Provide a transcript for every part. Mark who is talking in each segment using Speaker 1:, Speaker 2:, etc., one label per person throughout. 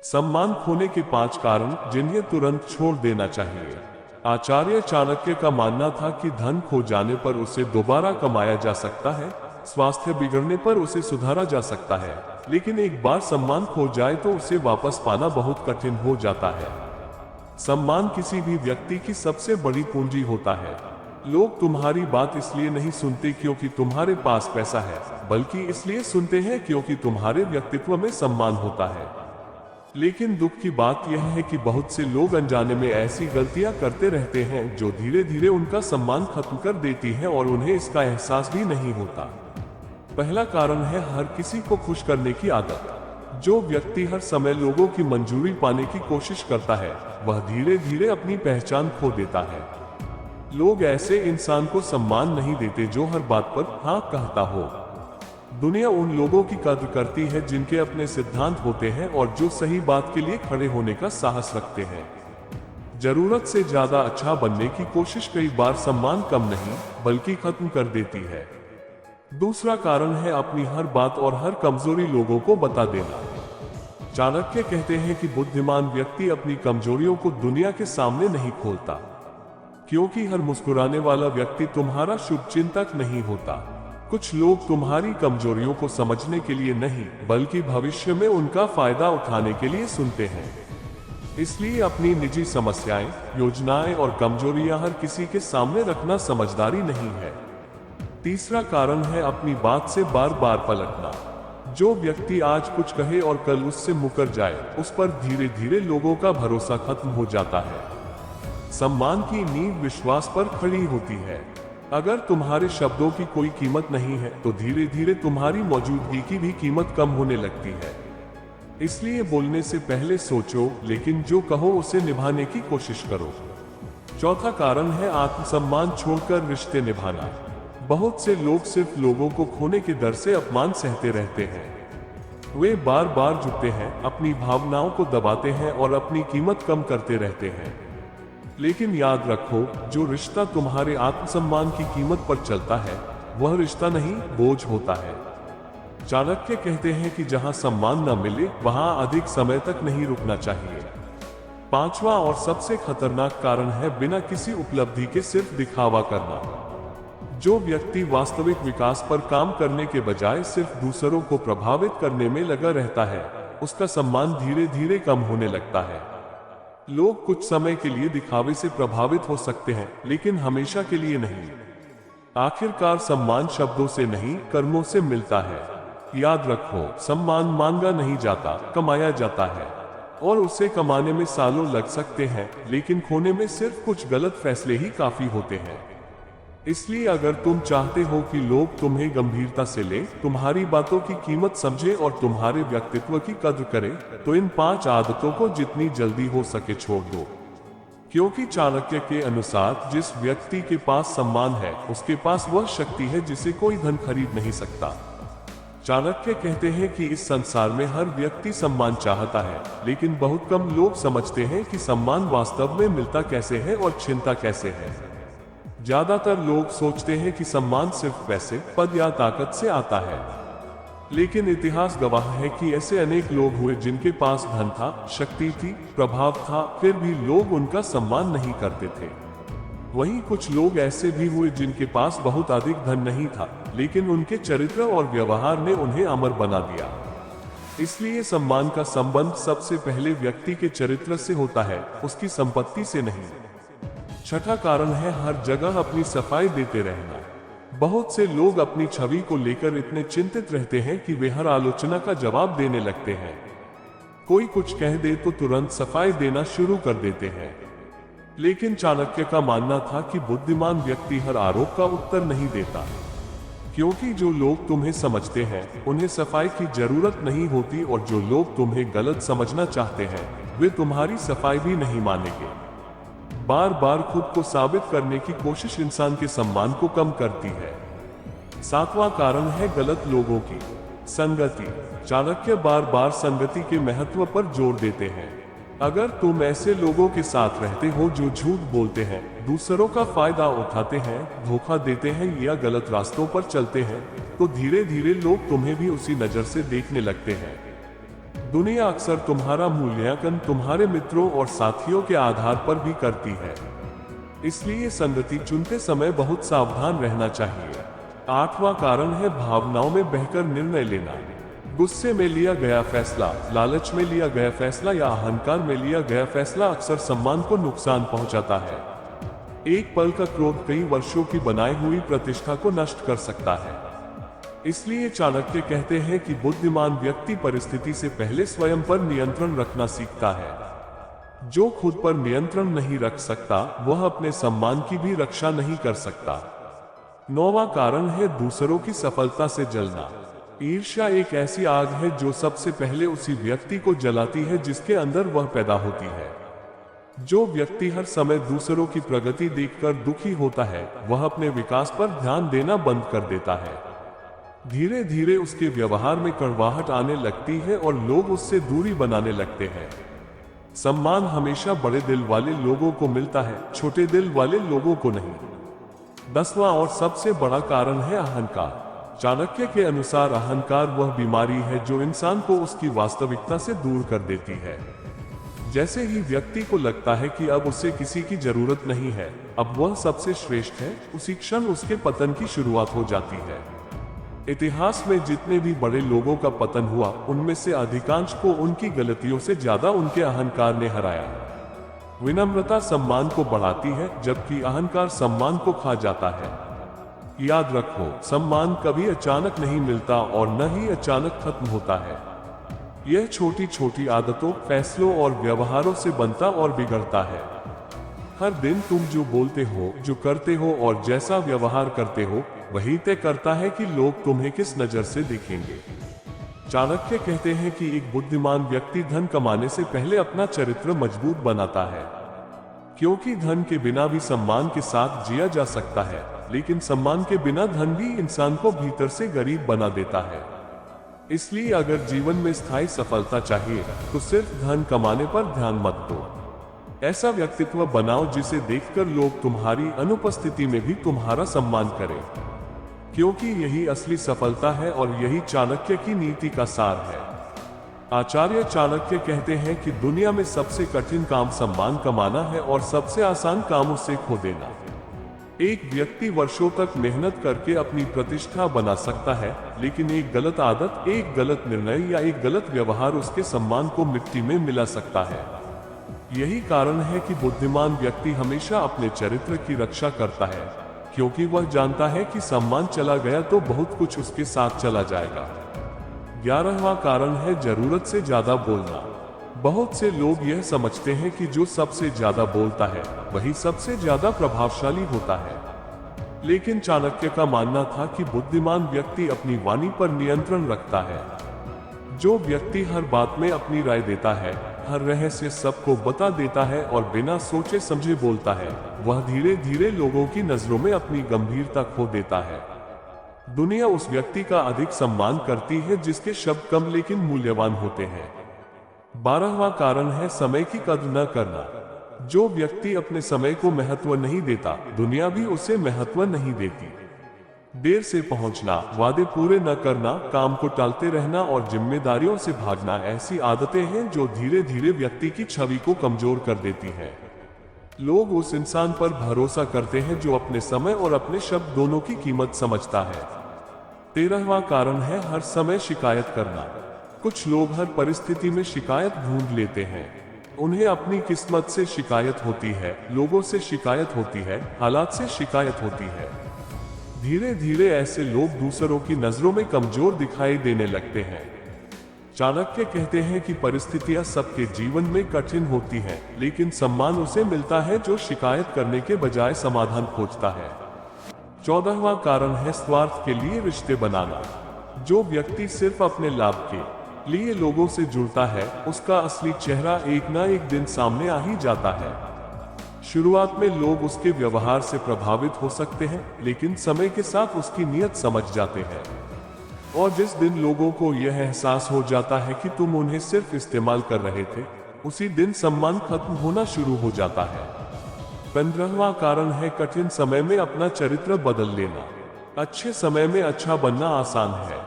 Speaker 1: सम्मान खोने के 5 कारण जिन्हें तुरंत छोड़ देना चाहिए। आचार्य चाणक्य का मानना था कि धन खो जाने पर उसे दोबारा कमाया जा सकता है, स्वास्थ्य बिगड़ने पर उसे सुधारा जा सकता है, लेकिन एक बार सम्मान खो जाए तो उसे वापस पाना बहुत कठिन हो जाता है। सम्मान किसी भी व्यक्ति की सबसे बड़ी पूंजी होता है। लोग तुम्हारी बात इसलिए नहीं सुनते क्योंकि तुम्हारे पास पैसा है, बल्कि इसलिए सुनते हैं क्योंकि तुम्हारे व्यक्तित्व में सम्मान होता है। लेकिन दुख की बात यह है कि बहुत से लोग अनजाने में ऐसी गलतियां करते रहते हैं जो धीरे धीरे उनका सम्मान खत्म कर देती है और उन्हें इसका एहसास भी नहीं होता। पहला कारण है हर किसी को खुश करने की आदत। जो व्यक्ति हर समय लोगों की मंजूरी पाने की कोशिश करता है, वह धीरे धीरे अपनी पहचान खो देता है। लोग ऐसे इंसान को सम्मान नहीं देते जो हर बात पर हाँ कहता हो। दुनिया उन लोगों की कद्र करती है जिनके अपने सिद्धांत होते हैं और जो सही बात के लिए खड़े होने का साहस रखते हैं। जरूरत से ज्यादा अच्छा बनने की कोशिश कई बार सम्मान कम नहीं बल्कि खत्म कर देती है। दूसरा कारण है अपनी हर बात और हर कमजोरी लोगों को बता देना। चाणक्य कहते हैं कि बुद्धिमान व्यक्ति अपनी कमजोरियों को दुनिया के सामने नहीं खोलता, क्योंकि हर मुस्कुराने वाला व्यक्ति तुम्हारा शुभचिंतक नहीं होता। कुछ लोग तुम्हारी कमजोरियों को समझने के लिए नहीं बल्कि भविष्य में उनका फायदा उठाने के लिए सुनते हैं। इसलिए अपनी निजी समस्याएं, योजनाएं और कमजोरियां हर किसी के सामने रखना समझदारी नहीं है। तीसरा कारण है अपनी बात से बार बार पलटना। जो व्यक्ति आज कुछ कहे और कल उससे मुकर जाए, उस पर धीरे धीरे लोगों का भरोसा खत्म हो जाता है। सम्मान की नींव विश्वास पर खड़ी होती है। अगर तुम्हारे शब्दों की कोई कीमत नहीं है तो धीरे धीरे तुम्हारी मौजूदगी की भी कीमत कम होने लगती है। इसलिए बोलने से पहले सोचो, लेकिन जो कहो उसे निभाने की कोशिश करो। चौथा कारण है आत्मसम्मान छोड़कर रिश्ते निभाना। बहुत से लोग सिर्फ लोगों को खोने के डर से अपमान सहते रहते हैं। वे बार बार झुकते हैं, अपनी भावनाओं को दबाते हैं और अपनी कीमत कम करते रहते हैं। लेकिन याद रखो, जो रिश्ता तुम्हारे आत्मसम्मान की कीमत पर चलता है, वह रिश्ता नहीं, बोझ होता है। चाणक्य कहते हैं कि जहां सम्मान न मिले वहां अधिक समय तक नहीं रुकना चाहिए। पांचवा और सबसे खतरनाक कारण है बिना किसी उपलब्धि के सिर्फ दिखावा करना। जो व्यक्ति वास्तविक विकास पर काम करने के बजाय सिर्फ दूसरों को प्रभावित करने में लगा रहता है, उसका सम्मान धीरे धीरे कम होने लगता है। लोग कुछ समय के लिए दिखावे से प्रभावित हो सकते हैं, लेकिन हमेशा के लिए नहीं। आखिरकार सम्मान शब्दों से नहीं, कर्मों से मिलता है। याद रखो, सम्मान मांगा नहीं जाता, कमाया जाता है। और उसे कमाने में सालों लग सकते हैं, लेकिन खोने में सिर्फ कुछ गलत फैसले ही काफी होते हैं। इसलिए अगर तुम चाहते हो कि लोग तुम्हें गंभीरता से लें, तुम्हारी बातों की कीमत समझें और तुम्हारे व्यक्तित्व की कद्र करें, तो इन 5 आदतों को जितनी जल्दी हो सके छोड़ दो। क्योंकि चाणक्य के अनुसार जिस व्यक्ति के पास सम्मान है, उसके पास वह शक्ति है जिसे कोई धन खरीद नहीं सकता। चाणक्य कहते हैं कि इस संसार में हर व्यक्ति सम्मान चाहता है, लेकिन बहुत कम लोग समझते हैं कि सम्मान वास्तव में मिलता कैसे है और छिनता कैसे है। ज्यादातर लोग सोचते हैं कि सम्मान सिर्फ पैसे, पद या ताकत से आता है, लेकिन इतिहास गवाह है कि ऐसे अनेक लोग हुए जिनके पास धन था, शक्ति थी, प्रभाव था, फिर भी लोग उनका सम्मान नहीं करते थे। वहीं कुछ लोग ऐसे भी हुए जिनके पास बहुत अधिक धन नहीं था, लेकिन उनके चरित्र और व्यवहार ने उन्हें अमर बना दिया। इसलिए सम्मान का संबंध सबसे पहले व्यक्ति के चरित्र से होता है, उसकी संपत्ति से नहीं। छठा कारण है हर जगह अपनी सफाई देते रहना। बहुत से लोग अपनी छवि को लेकर इतने चिंतित रहते हैं कि वे हर आलोचना का जवाब देने लगते हैं। कोई कुछ कह दे तो तुरंत सफाई देना शुरू कर देते हैं। लेकिन चाणक्य का मानना था कि बुद्धिमान व्यक्ति हर आरोप का उत्तर नहीं देता, क्योंकि जो लोग तुम्हें समझते हैं उन्हें सफाई की जरूरत नहीं होती, और जो लोग तुम्हें गलत समझना चाहते हैं वे तुम्हारी सफाई भी नहीं मानेंगे। बार बार खुद को साबित करने की कोशिश इंसान के सम्मान को कम करती है। सातवां कारण है गलत लोगों की संगति। चाणक्य बार बार संगति के महत्व पर जोर देते हैं। अगर तुम ऐसे लोगों के साथ रहते हो जो झूठ बोलते हैं, दूसरों का फायदा उठाते हैं, धोखा देते हैं या गलत रास्तों पर चलते हैं, तो धीरे धीरे लोग तुम्हें भी उसी नजर से देखने लगते हैं। दुनिया अक्सर तुम्हारा मूल्यांकन तुम्हारे मित्रों और साथियों के आधार पर भी करती है, इसलिए संगति चुनते समय बहुत सावधान रहना चाहिए। 8वां कारण है भावनाओं में बहकर निर्णय लेना। गुस्से में लिया गया फैसला, लालच में लिया गया फैसला या अहंकार में लिया गया फैसला अक्सर सम्मान को नुकसान पहुंचाता है। एक पल का क्रोध कई वर्षों की बनाई हुई प्रतिष्ठा को नष्ट कर सकता है। इसलिए चाणक्य कहते हैं कि बुद्धिमान व्यक्ति परिस्थिति से पहले स्वयं पर नियंत्रण रखना सीखता है। जो खुद पर नियंत्रण नहीं रख सकता वह अपने सम्मान की भी रक्षा नहीं कर सकता। 9वां कारण है दूसरों की सफलता से जलना। ईर्ष्या एक ऐसी आग है जो सबसे पहले उसी व्यक्ति को जलाती है जिसके अंदर वह पैदा होती है। जो व्यक्ति हर समय दूसरों की प्रगति देखकर दुखी होता है वह अपने विकास पर ध्यान देना बंद कर देता है। धीरे धीरे उसके व्यवहार में कड़वाहट आने लगती है और लोग उससे दूरी बनाने लगते हैं। सम्मान हमेशा बड़े दिल वाले लोगों को मिलता है, छोटे दिल वाले लोगों को नहीं। 10वां और सबसे बड़ा कारण है अहंकार। चाणक्य के अनुसार अहंकार वह बीमारी है जो इंसान को उसकी वास्तविकता से दूर कर देती है। जैसे ही व्यक्ति को लगता है कि अब उसे किसी की जरूरत नहीं है, अब वह सबसे श्रेष्ठ है, उसी क्षण उसके पतन की शुरुआत हो जाती है। इतिहास में जितने भी बड़े लोगों का पतन हुआ उनमें से अधिकांश को उनकी गलतियों से ज्यादा उनके अहंकार ने हराया। विनम्रता सम्मान को बढ़ाती है जबकि अहंकार सम्मान को खा जाता है। याद रखो, सम्मान कभी अचानक नहीं मिलता और न ही अचानक खत्म होता है। यह छोटी छोटी आदतों, फैसलों और व्यवहारों से बनता और बिगड़ता है। हर दिन तुम जो बोलते हो, जो करते हो और जैसा व्यवहार करते हो वही तय करता है कि लोग तुम्हें किस नजर से देखेंगे। चाणक्य कहते हैं कि एक बुद्धिमान व्यक्ति धन कमाने से पहले अपना चरित्र मजबूत बनाता है, क्योंकि धन के बिना भी सम्मान के साथ जिया जा सकता है, लेकिन सम्मान के बिना धन भी इंसान को भीतर से गरीब बना देता है। इसलिए अगर जीवन में स्थायी सफलता चाहिए तो सिर्फ धन कमाने पर ध्यान मत दो। ऐसा व्यक्तित्व बनाओ जिसे देखकर लोग तुम्हारी अनुपस्थिति में भी तुम्हारा सम्मान करें, क्योंकि यही असली सफलता है और यही चाणक्य की नीति का सार है। आचार्य चाणक्य कहते हैं कि दुनिया में सबसे कठिन काम सम्मान कमाना है और सबसे आसान काम उसे खो देना। एक व्यक्ति वर्षों तक मेहनत करके अपनी प्रतिष्ठा बना सकता है, लेकिन एक गलत आदत, एक गलत निर्णय या एक गलत व्यवहार उसके सम्मान को मिट्टी में मिला सकता है। यही कारण है कि बुद्धिमान व्यक्ति हमेशा अपने चरित्र की रक्षा करता है, क्योंकि वह जानता है कि सम्मान चला गया तो बहुत कुछ उसके साथ चला जाएगा। 11वां कारण है जरूरत से ज्यादा बोलना। बहुत से लोग यह समझते हैं कि जो सबसे ज्यादा बोलता है वही सबसे ज्यादा प्रभावशाली होता है, लेकिन चाणक्य का मानना था कि बुद्धिमान व्यक्ति अपनी वाणी पर नियंत्रण रखता है। जो व्यक्ति हर बात में अपनी राय देता है, हर रहस्य सबको बता देता है और बिना सोचे समझे बोलता है, वह धीरे धीरे लोगों की नजरों में अपनी गंभीरता खो देता है। दुनिया उस व्यक्ति का अधिक सम्मान करती है जिसके शब्द कम लेकिन मूल्यवान होते हैं। 12वां कारण है समय की कद्र न करना। जो व्यक्ति अपने समय को महत्व नहीं देता, दुनिया भी उसे महत्व नहीं देती। देर से पहुंचना, वादे पूरे न करना, काम को टालते रहना और जिम्मेदारियों से भागना ऐसी आदतें हैं जो धीरे धीरे व्यक्ति की छवि को कमजोर कर देती हैं। लोग उस इंसान पर भरोसा करते हैं जो अपने समय और अपने शब्द दोनों की कीमत समझता है। 13वां कारण है हर समय शिकायत करना। कुछ लोग हर परिस्थिति में शिकायत ढूंढ लेते हैं। उन्हें अपनी किस्मत से शिकायत होती है, लोगों से शिकायत होती है, हालात से शिकायत होती है। धीरे धीरे ऐसे लोग दूसरों की नजरों में कमजोर दिखाई देने लगते हैं। चाणक्य कहते हैं कि परिस्थितियां सबके जीवन में कठिन होती हैं, लेकिन सम्मान उसे मिलता है जो शिकायत करने के बजाय समाधान खोजता है। 14वां कारण है स्वार्थ के लिए रिश्ते बनाना। जो व्यक्ति सिर्फ अपने लाभ के लिए लोगों से जुड़ता है, उसका असली चेहरा एक ना एक दिन सामने आ ही जाता है। शुरुआत में लोग उसके व्यवहार से प्रभावित हो सकते हैं, लेकिन समय के साथ उसकी नीयत समझ जाते हैं। और जिस दिन लोगों को यह एहसास हो जाता है कि तुम उन्हें सिर्फ इस्तेमाल कर रहे थे, उसी दिन सम्मान खत्म होना शुरू हो जाता है। 15वां कारण है कठिन समय में अपना चरित्र बदल लेना। अच्छे समय में अच्छा बनना आसान है,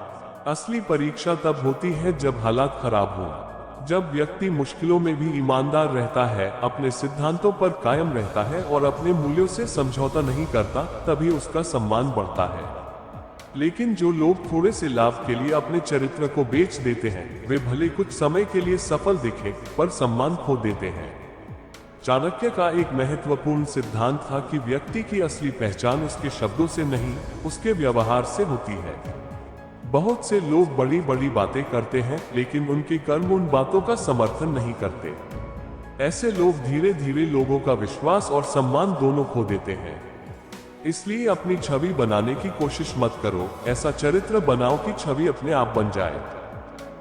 Speaker 1: असली परीक्षा तब होती है जब हालात खराब हो। जब व्यक्ति मुश्किलों में भी ईमानदार रहता है, अपने सिद्धांतों पर कायम रहता है और अपने मूल्यों से समझौता नहीं करता, तभी उसका सम्मान बढ़ता है। लेकिन जो लोग थोड़े से लाभ के लिए अपने चरित्र को बेच देते हैं, वे भले कुछ समय के लिए सफल दिखें, पर सम्मान खो देते हैं। चाणक्य का एक महत्वपूर्ण सिद्धांत था कि व्यक्ति की असली पहचान उसके शब्दों से नहीं, उसके व्यवहार से होती है। बहुत से लोग बड़ी बड़ी बातें करते हैं, लेकिन उनके कर्म उन बातों का समर्थन नहीं करते। ऐसे लोग धीरे धीरे लोगों का विश्वास और सम्मान दोनों खो देते हैं। इसलिए अपनी छवि बनाने की कोशिश मत करो, ऐसा चरित्र बनाओ कि छवि अपने आप बन जाए।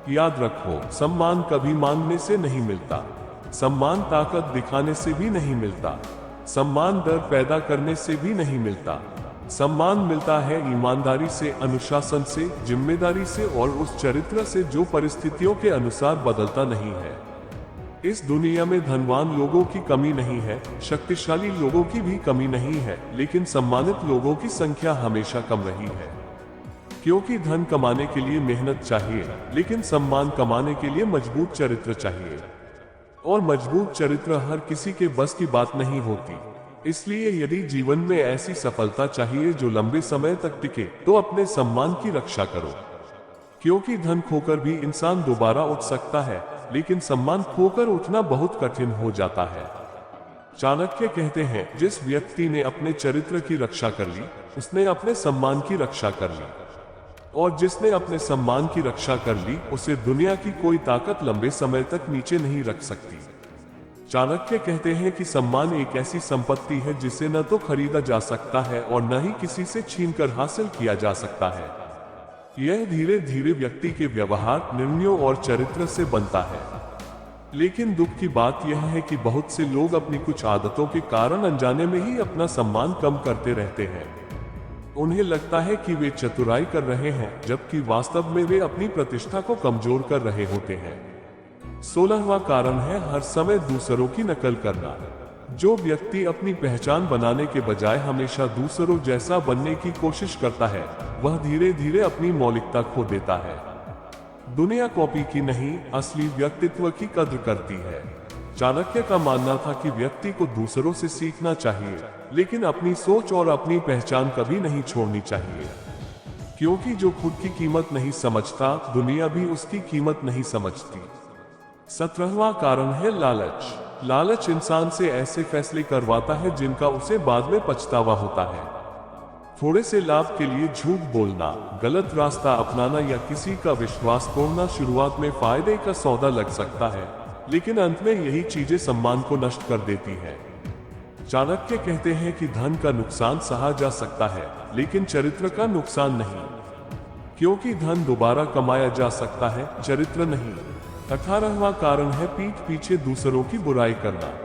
Speaker 1: याद रखो, सम्मान कभी मांगने से नहीं मिलता, सम्मान ताकत दिखाने से भी नहीं मिलता, सम्मान डर पैदा करने से भी नहीं मिलता। सम्मान मिलता है ईमानदारी से, अनुशासन से, जिम्मेदारी से और उस चरित्र से जो परिस्थितियों के अनुसार बदलता नहीं है। इस दुनिया में धनवान लोगों की कमी नहीं है, शक्तिशाली लोगों की भी कमी नहीं है, लेकिन सम्मानित लोगों की संख्या हमेशा कम रही है। क्योंकि धन कमाने के लिए मेहनत चाहिए, लेकिन सम्मान कमाने के लिए मजबूत चरित्र चाहिए। और मजबूत चरित्र हर किसी के बस की बात नहीं होती। इसलिए यदि जीवन में ऐसी सफलता चाहिए जो लंबे समय तक टिके, तो अपने सम्मान की रक्षा करो। क्योंकि धन खोकर भी इंसान दोबारा उठ सकता है, लेकिन सम्मान खोकर उठना बहुत कठिन हो जाता है। चाणक्य कहते हैं, जिस व्यक्ति ने अपने चरित्र की रक्षा कर ली, उसने अपने सम्मान की रक्षा कर ली, और जिसने अपने सम्मान की रक्षा कर ली, उसे दुनिया की कोई ताकत लंबे समय तक नीचे नहीं रख सकती। चाणक्य कहते हैं कि सम्मान एक ऐसी संपत्ति है जिसे न तो खरीदा जा सकता है और न ही किसी से छीनकर हासिल किया जा सकता है। यह धीरे धीरे व्यक्ति के व्यवहार, निर्णयों और चरित्र से बनता है। लेकिन दुख की बात यह है कि बहुत से लोग अपनी कुछ आदतों के कारण अनजाने में ही अपना सम्मान कम करते रहते हैं। उन्हें लगता है कि वे चतुराई कर रहे हैं, जबकि वास्तव में वे अपनी प्रतिष्ठा को कमजोर कर रहे होते हैं। 16वां कारण है हर समय दूसरों की नकल करना। जो व्यक्ति अपनी पहचान बनाने के बजाय हमेशा दूसरों जैसा बनने की कोशिश करता है, वह धीरे धीरे अपनी मौलिकता खो देता है। दुनिया कॉपी की नहीं, असली व्यक्तित्व की कद्र करती है। चाणक्य का मानना था कि व्यक्ति को दूसरों से सीखना चाहिए, लेकिन अपनी सोच और अपनी पहचान कभी नहीं छोड़नी चाहिए। क्योंकि जो खुद की कीमत नहीं समझता, दुनिया भी उसकी कीमत नहीं समझती। 17वां कारण है लालच। लालच इंसान से ऐसे फैसले करवाता है जिनका उसे बाद में पछतावा होता है। थोड़े से लाभ के लिए झूठ बोलना, गलत रास्ता अपनाना या किसी का विश्वास तोड़ना शुरुआत में फायदे का सौदा लग सकता है, लेकिन अंत में यही चीजें सम्मान को नष्ट कर देती हैं। चाणक्य कहते हैं कि धन का नुकसान सहा जा सकता है, लेकिन चरित्र का नुकसान नहीं। क्योंकि धन दोबारा कमाया जा सकता है, चरित्र नहीं। 18वां कारण है पीठ पीछे दूसरों की बुराई करना।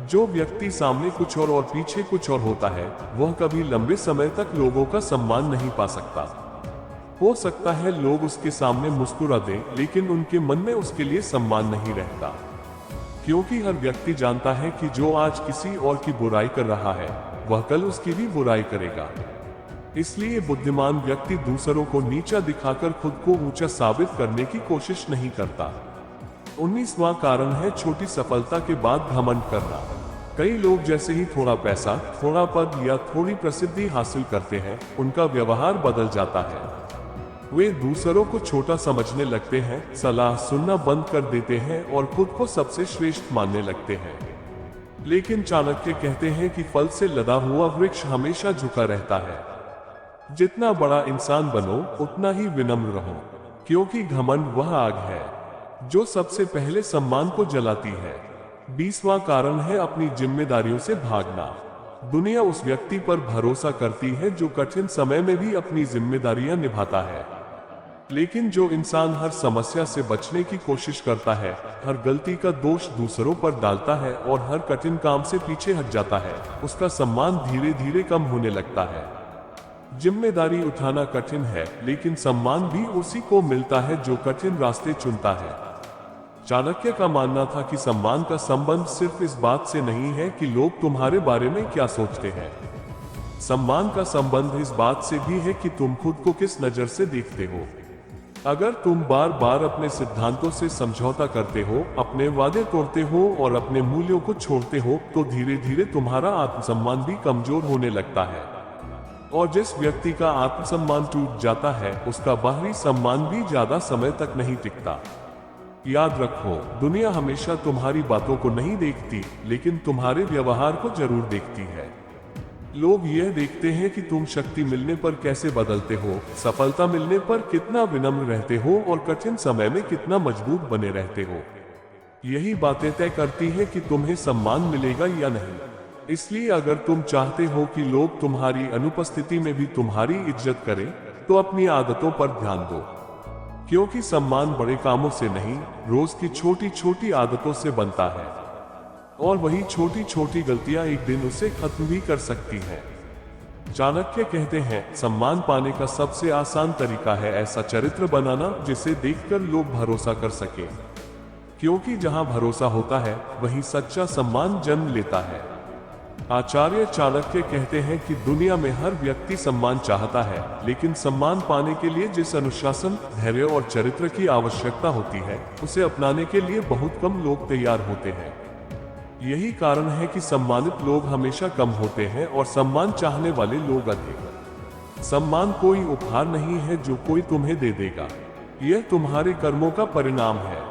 Speaker 1: जो व्यक्ति सामने कुछ और पीछे कुछ और होता है, वह कभी लंबे समय तक लोगों का सम्मान नहीं पा सकता। हो सकता है लोग उसके सामने मुस्कुरा दें, लेकिन उनके मन में उसके लिए सम्मान नहीं रहता। क्योंकि हर व्यक्ति जानता है कि जो आज किसी और की बुराई कर रहा है, वह कल उसकी भी बुराई करेगा। इसलिए बुद्धिमान व्यक्ति दूसरों को नीचा दिखाकर खुद को ऊंचा साबित करने की कोशिश नहीं करता। 19वां कारण है छोटी सफलता के बाद घमंड करना। कई लोग जैसे ही थोड़ा पैसा, थोड़ा पद या थोड़ी प्रसिद्धि हासिल करते हैं, उनका व्यवहार बदल जाता है। वे दूसरों को छोटा समझने लगते हैं, सलाह सुनना बंद कर देते हैं और खुद को सबसे श्रेष्ठ मानने लगते हैं। लेकिन चाणक्य कहते हैं कि फल से लदा हुआ वृक्ष हमेशा झुका रहता है। जितना बड़ा इंसान बनो, उतना ही विनम्र रहो, क्योंकि घमंड वह आग है जो सबसे पहले सम्मान को जलाती है। 20वां कारण है अपनी जिम्मेदारियों से भागना। दुनिया उस व्यक्ति पर भरोसा करती है जो कठिन समय में भी अपनी जिम्मेदारियां निभाता है। लेकिन जो इंसान हर समस्या से बचने की कोशिश करता है, हर गलती का दोष दूसरों पर डालता है और हर कठिन काम से पीछे हट जाता है, उसका सम्मान धीरे धीरे कम होने लगता है। जिम्मेदारी उठाना कठिन है, लेकिन सम्मान भी उसी को मिलता है जो कठिन रास्ते चुनता है। चाणक्य का मानना था कि सम्मान का संबंध सिर्फ इस बात से नहीं है कि लोग तुम्हारे बारे में क्या सोचते हैं। सम्मान का संबंध इस बात से भी है कि तुम खुद को किस नजर से देखते हो। अगर तुम बार बार अपने सिद्धांतों से समझौता करते हो, अपने वादे तोड़ते हो और अपने मूल्यों को छोड़ते हो, तो धीरे धीरे तुम्हारा आत्मसम्मान भी कमजोर होने लगता है। और जिस व्यक्ति का आत्मसम्मान टूट जाता है, उसका बाहरी सम्मान भी ज्यादा समय तक नहीं टिकता। याद रखो, दुनिया हमेशा तुम्हारी बातों को नहीं देखती, लेकिन तुम्हारे व्यवहार को जरूर देखती है। लोग यह देखते हैं कि तुम शक्ति मिलने पर कैसे बदलते हो, सफलता मिलने पर कितना विनम्र रहते हो और कठिन समय में कितना मजबूत बने रहते हो। यही बातें तय करती हैं कि तुम्हें सम्मान मिलेगा या नहीं। इसलिए अगर तुम चाहते हो कि लोग तुम्हारी अनुपस्थिति में भी तुम्हारी इज्जत करें, तो अपनी आदतों पर ध्यान दो, क्योंकि सम्मान बड़े कामों से नहीं, रोज की छोटी छोटी आदतों से बनता है। और वही छोटी छोटी गलतियां एक दिन उसे खत्म भी कर सकती हैं। चाणक्य कहते हैं, सम्मान पाने का सबसे आसान तरीका है ऐसा चरित्र बनाना जिसे देखकर लोग भरोसा कर सके, क्योंकि जहां भरोसा होता है वहीं सच्चा सम्मान जन्म लेता है। आचार्य चाणक्य कहते हैं कि दुनिया में हर व्यक्ति सम्मान चाहता है, लेकिन सम्मान पाने के लिए जिस अनुशासन, धैर्य और चरित्र की आवश्यकता होती है, उसे अपनाने के लिए बहुत कम लोग तैयार होते हैं। यही कारण है कि सम्मानित लोग हमेशा कम होते हैं और सम्मान चाहने वाले लोग अधिक। सम्मान कोई उपहार नहीं है जो कोई तुम्हें दे देगा, यह तुम्हारे कर्मों का परिणाम है।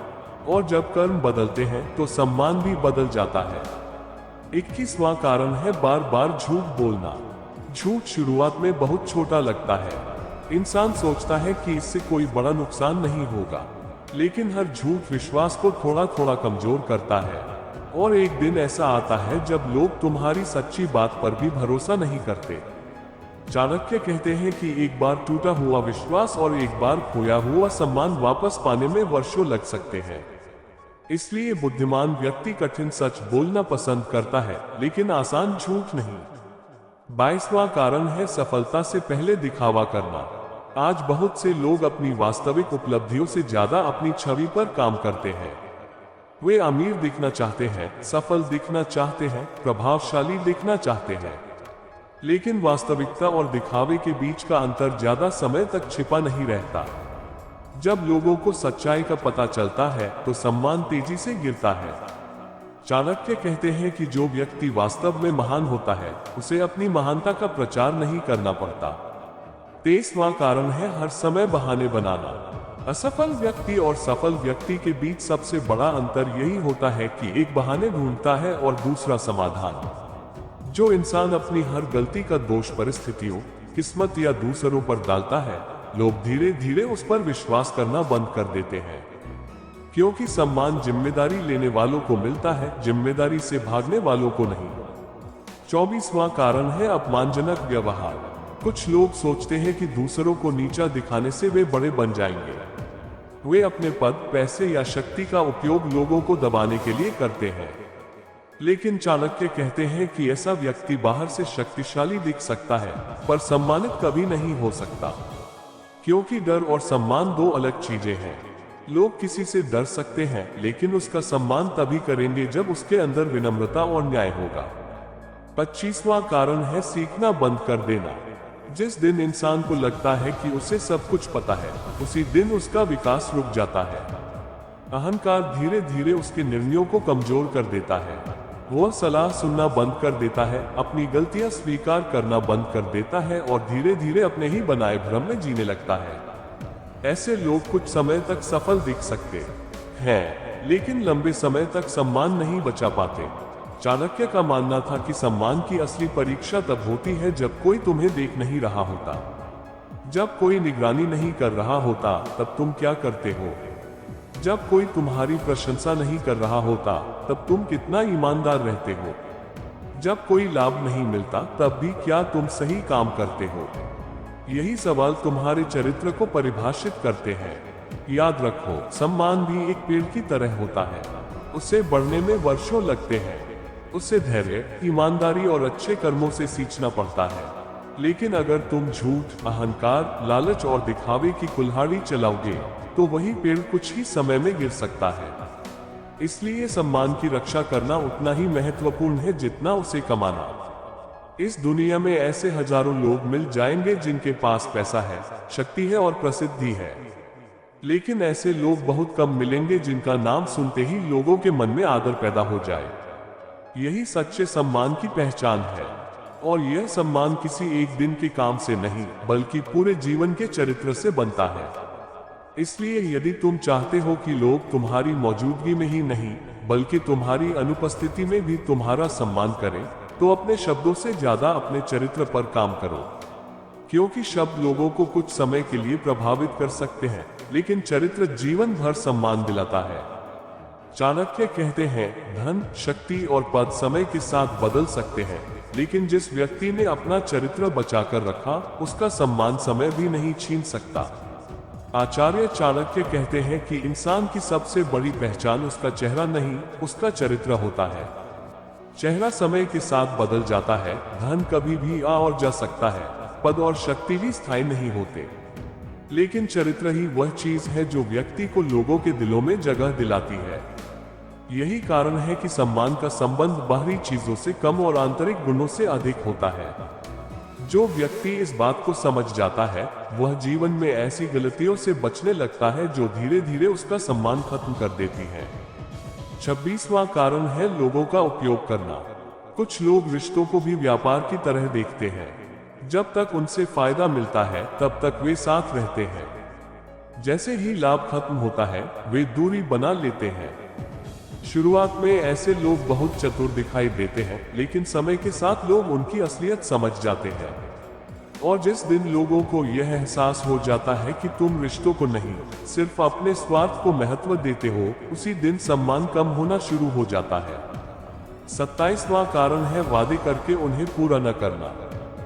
Speaker 1: और जब कर्म बदलते हैं तो सम्मान भी बदल जाता है। 21वां कारण है बार बार झूठ बोलना। झूठ शुरुआत में बहुत छोटा लगता है। इंसान सोचता है कि इससे कोई बड़ा नुकसान नहीं होगा, लेकिन हर झूठ विश्वास को थोड़ा थोड़ा कमजोर करता है। और एक दिन ऐसा आता है जब लोग तुम्हारी सच्ची बात पर भी भरोसा नहीं करते। चाणक्य कहते हैं कि एक बार टूटा हुआ विश्वास और एक बार खोया हुआ सम्मान वापस पाने में वर्षों लग सकते हैं। इसलिए बुद्धिमान व्यक्ति कठिन सच बोलना पसंद करता है, लेकिन आसान झूठ नहीं। 22वां कारण है सफलता से पहले दिखावा करना। आज बहुत से लोग अपनी वास्तविक उपलब्धियों से ज्यादा अपनी छवि पर काम करते हैं। वे अमीर दिखना चाहते हैं, सफल दिखना चाहते हैं, प्रभावशाली दिखना चाहते हैं, लेकिन वास्तविकता और दिखावे के बीच का अंतर ज्यादा समय तक छिपा नहीं रहता। जब लोगों को सच्चाई का पता चलता है तो सम्मान तेजी से गिरता है। चाणक्य कहते हैं कि जो व्यक्ति वास्तव में महान होता है, उसे अपनी महानता का प्रचार नहीं करना पड़ता। 23वां कारण है हर समय बहाने बनाना। असफल व्यक्ति और सफल व्यक्ति के बीच सबसे बड़ा अंतर यही होता है कि एक बहाने ढूंढता है और दूसरा समाधान। जो इंसान अपनी हर गलती का दोष परिस्थितियों, किस्मत या दूसरों पर डालता है, लोग धीरे धीरे उस पर विश्वास करना बंद कर देते हैं। क्योंकि सम्मान जिम्मेदारी लेने वालों को मिलता है, जिम्मेदारी से भागने वालों को नहीं। 24वां कारण है अपमानजनक व्यवहार। कुछ लोग सोचते हैं कि दूसरों को नीचा दिखाने से वे बड़े बन जाएंगे। वे अपने पद, पैसे या शक्ति का उपयोग लोगों को दबाने के लिए करते हैं। लेकिन चाणक्य कहते हैं कि ऐसा व्यक्ति बाहर से शक्तिशाली दिख सकता है, पर सम्मानित कभी नहीं हो सकता। क्योंकि डर और सम्मान दो अलग चीजें हैं। लोग किसी से डर सकते हैं, लेकिन उसका सम्मान तभी करेंगे जब उसके अंदर विनम्रता और न्याय होगा। 25वां कारण है सीखना बंद कर देना। जिस दिन इंसान को लगता है कि उसे सब कुछ पता है, उसी दिन उसका विकास रुक जाता है। अहंकार धीरे धीरे उसके निर्णयों को कमजोर कर देता है। वह सलाह सुनना बंद कर देता है, अपनी गलतियां स्वीकार करना बंद कर देता है और धीरे धीरे अपने ही बनाए भ्रम में जीने लगता है। ऐसे लोग कुछ समय तक सफल दिख सकते हैं, लेकिन लंबे समय तक सम्मान नहीं बचा पाते। चाणक्य का मानना था कि सम्मान की असली परीक्षा तब होती है जब कोई तुम्हें देख नहीं रहा होता। जब कोई निगरानी नहीं कर रहा होता, तब तुम क्या करते हो? जब कोई तुम्हारी प्रशंसा नहीं कर रहा होता, तब तुम कितना ईमानदार रहते हो? जब कोई लाभ नहीं मिलता, तब भी क्या तुम सही काम करते हो? यही सवाल तुम्हारे चरित्र को परिभाषित करते हैं। याद रखो, सम्मान भी एक पेड़ की तरह होता है। उसे बढ़ने में वर्षों लगते हैं। उसे धैर्य, ईमानदारी और अच्छे कर्मों से सींचना पड़ता है। लेकिन अगर तुम झूठ, अहंकार, लालच और दिखावे की कुल्हाड़ी चलाओगे, तो वही पेड़ कुछ ही समय में गिर सकता है। इसलिए सम्मान की रक्षा करना उतना ही महत्वपूर्ण है जितना उसे कमाना। इस दुनिया में ऐसे हजारों लोग मिल जाएंगे जिनके पास पैसा है, शक्ति है और प्रसिद्धि है, लेकिन ऐसे लोग बहुत कम मिलेंगे जिनका नाम सुनते ही लोगों के मन में आदर पैदा हो जाए। यही सच्चे सम्मान की पहचान है। और यह सम्मान किसी एक दिन के काम से नहीं, बल्कि पूरे जीवन के चरित्र से बनता है। इसलिए यदि तुम चाहते हो कि लोग तुम्हारी मौजूदगी में ही नहीं, बल्कि तुम्हारी अनुपस्थिति में भी तुम्हारा सम्मान करें, तो अपने शब्दों से ज्यादा अपने चरित्र पर काम करो। क्योंकि शब्द लोगों को कुछ समय के लिए प्रभावित कर सकते हैं, लेकिन चरित्र जीवन भर सम्मान दिलाता है। चाणक्य कहते हैं, धन, शक्ति और पद समय के साथ बदल सकते हैं, लेकिन जिस व्यक्ति ने अपना चरित्र बचाकर रखा, उसका सम्मान समय भी नहीं छीन सकता। आचार्य चाणक्य कहते हैं कि इंसान की सबसे बड़ी पहचान उसका चेहरा नहीं, उसका चरित्र होता है। चेहरा समय के साथ बदल जाता है, धन कभी भी आ और जा सकता है, पद और शक्ति भी स्थायी नहीं होते, लेकिन चरित्र ही वह चीज है जो व्यक्ति को लोगों के दिलों में जगह दिलाती है। यही कारण है कि सम्मान का संबंध बाहरी चीजों से कम और आंतरिक गुणों से अधिक होता है। जो व्यक्ति इस बात को समझ जाता है, वह जीवन में ऐसी गलतियों से बचने लगता है जो धीरे धीरे उसका सम्मान खत्म कर देती है। 26वां कारण है लोगों का उपयोग करना। कुछ लोग रिश्तों को भी व्यापार की तरह देखते हैं। जब तक उनसे फायदा मिलता है, तब तक वे साथ रहते हैं। जैसे ही लाभ खत्म होता है, वे दूरी बना लेते हैं। शुरुआत में ऐसे लोग बहुत चतुर दिखाई देते हैं, लेकिन समय के साथ लोग उनकी असलियत समझ जाते हैं। और जिस दिन लोगों को यह एहसास हो जाता है कि तुम रिश्तों को नहीं, सिर्फ अपने स्वार्थ को महत्व देते हो, उसी दिन सम्मान कम होना शुरू हो जाता है। 27वां कारण है वादे करके उन्हें पूरा न करना।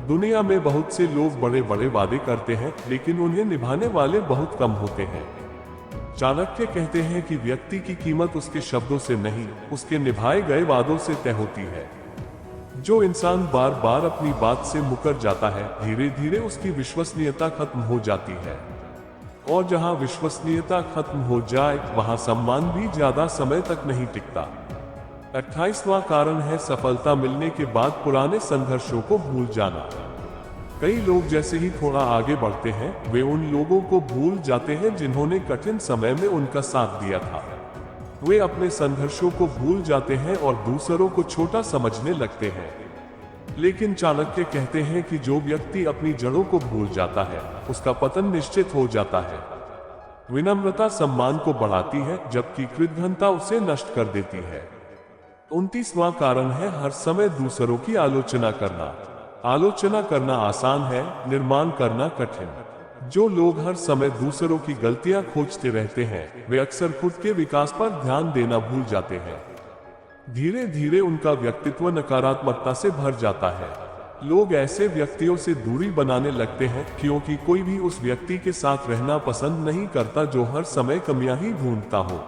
Speaker 1: दुनिया में बहुत से लोग बड़े बड़े वादे करते हैं, लेकिन उन्हें निभाने वाले बहुत कम होते हैं। चाणक्य कहते हैं कि व्यक्ति की कीमत उसके शब्दों से नहीं, उसके निभाए गए वादों से तय होती है। जो इंसान बार बार अपनी बात से मुकर जाता है, धीरे धीरे उसकी विश्वसनीयता खत्म हो जाती है। और जहां विश्वसनीयता खत्म हो जाए, वहां सम्मान भी ज्यादा समय तक नहीं टिकता। 28वां कारण है सफलता मिलने के बाद पुराने संघर्षों को भूल जाना। कई लोग जैसे ही थोड़ा आगे बढ़ते हैं, वे उन लोगों को भूल जाते हैं जिन्होंने कठिन समय में उनका साथ दिया था। वे अपने संघर्षों को भूल जाते हैं और दूसरों को छोटा समझने लगते हैं। लेकिन चाणक्य कहते हैं कि जो व्यक्ति अपनी जड़ों को भूल जाता है, उसका पतन निश्चित हो जाता है। विनम्रता सम्मान को बढ़ाती है, जबकि कृतघ्नता उसे नष्ट कर देती है। 29वां कारण है हर समय दूसरों की आलोचना करना। आलोचना करना आसान है, निर्माण करना कठिन। जो लोग हर समय दूसरों की गलतियां खोजते रहते हैं, वे अक्सर खुद के विकास पर ध्यान देना भूल जाते हैं। धीरे धीरे उनका व्यक्तित्व नकारात्मकता से भर जाता है। लोग ऐसे व्यक्तियों से दूरी बनाने लगते हैं, क्योंकि कोई भी उस व्यक्ति के साथ रहना पसंद नहीं करता जो हर समय कमियां ही ढूंढता हो।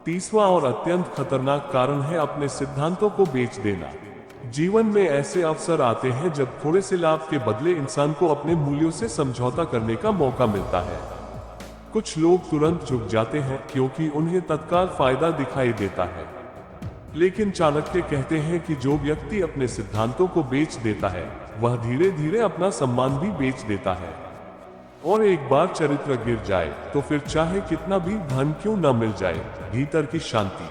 Speaker 1: 30वां और अत्यंत खतरनाक कारण है अपने सिद्धांतों को बेच देना। जीवन में ऐसे अवसर आते हैं जब थोड़े से लाभ के बदले इंसान को अपने मूल्यों से समझौता करने का मौका मिलता है। कुछ लोग तुरंत झुक जाते हैं, क्योंकि उन्हें तत्काल फायदा दिखाई देता है। लेकिन चाणक्य कहते हैं कि जो व्यक्ति अपने सिद्धांतों को बेच देता है, वह धीरे धीरे अपना सम्मान भी बेच देता है। और एक बार चरित्र गिर जाए, तो फिर चाहे कितना भी धन क्यों न मिल जाए, भीतर की शांति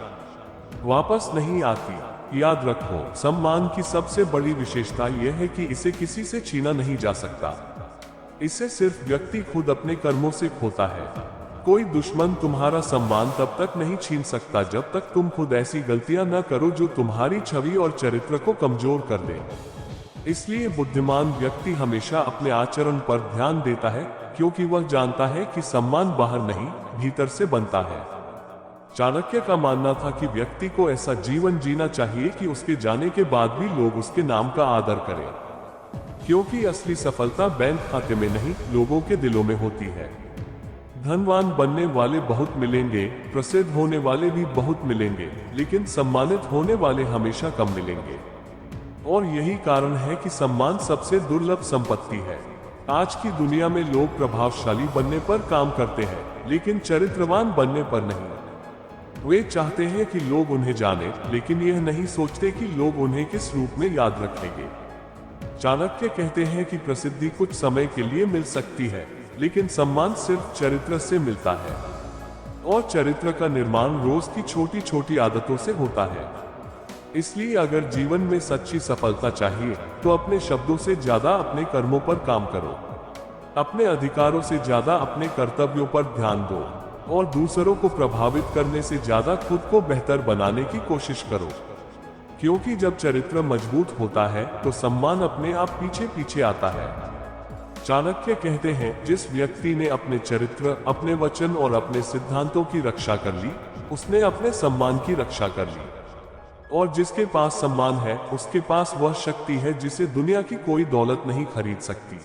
Speaker 1: वापस नहीं आती। याद रखो, सम्मान की सबसे बड़ी विशेषता यह है कि इसे किसी से छीना नहीं जा सकता। इसे सिर्फ व्यक्ति खुद अपने कर्मों से खोता है। कोई दुश्मन तुम्हारा सम्मान तब तक नहीं छीन सकता जब तक तुम खुद ऐसी गलतियां न करो जो तुम्हारी छवि और चरित्र को कमजोर कर दे। इसलिए बुद्धिमान व्यक्ति हमेशा अपने आचरण पर ध्यान देता है, क्योंकि वह जानता है कि सम्मान बाहर नहीं, भीतर से बनता है। चाणक्य का मानना था कि व्यक्ति को ऐसा जीवन जीना चाहिए कि उसके जाने के बाद भी लोग उसके नाम का आदर करें, क्योंकि असली सफलता बैंक खाते में नहीं, लोगों के दिलों में होती है। धनवान बनने वाले बहुत मिलेंगे, प्रसिद्ध होने वाले भी बहुत मिलेंगे, लेकिन सम्मानित होने वाले हमेशा कम मिलेंगे। और यही कारण है कि सम्मान सबसे दुर्लभ संपत्ति है। आज की दुनिया में लोग प्रभावशाली बनने पर काम करते हैं, लेकिन चरित्रवान बनने पर नहीं। वे चाहते हैं कि लोग उन्हें जाने, लेकिन यह नहीं सोचते कि लोग उन्हें किस रूप में याद रखेंगे। चाणक्य कहते हैं कि प्रसिद्धि कुछ समय के लिए मिल सकती है, लेकिन सम्मान सिर्फ चरित्र से मिलता है, और चरित्र का निर्माण रोज की छोटी छोटी आदतों से होता है। इसलिए अगर जीवन में सच्ची सफलता चाहिए तो अपने शब्दों से ज्यादा अपने कर्मों पर काम करो, अपने अधिकारों से ज्यादा अपने कर्तव्यों पर ध्यान दो, और दूसरों को प्रभावित करने से ज्यादा खुद को बेहतर बनाने की कोशिश करो। क्योंकि जब चरित्र मजबूत होता है तो सम्मान अपने आप पीछे पीछे आता है। चाणक्य कहते हैं, जिस व्यक्ति ने अपने चरित्र, अपने वचन और अपने सिद्धांतों की रक्षा कर ली, उसने अपने सम्मान की रक्षा कर ली। और जिसके पास सम्मान है, उसके पास वह शक्ति है जिसे दुनिया की कोई दौलत नहीं खरीद सकती।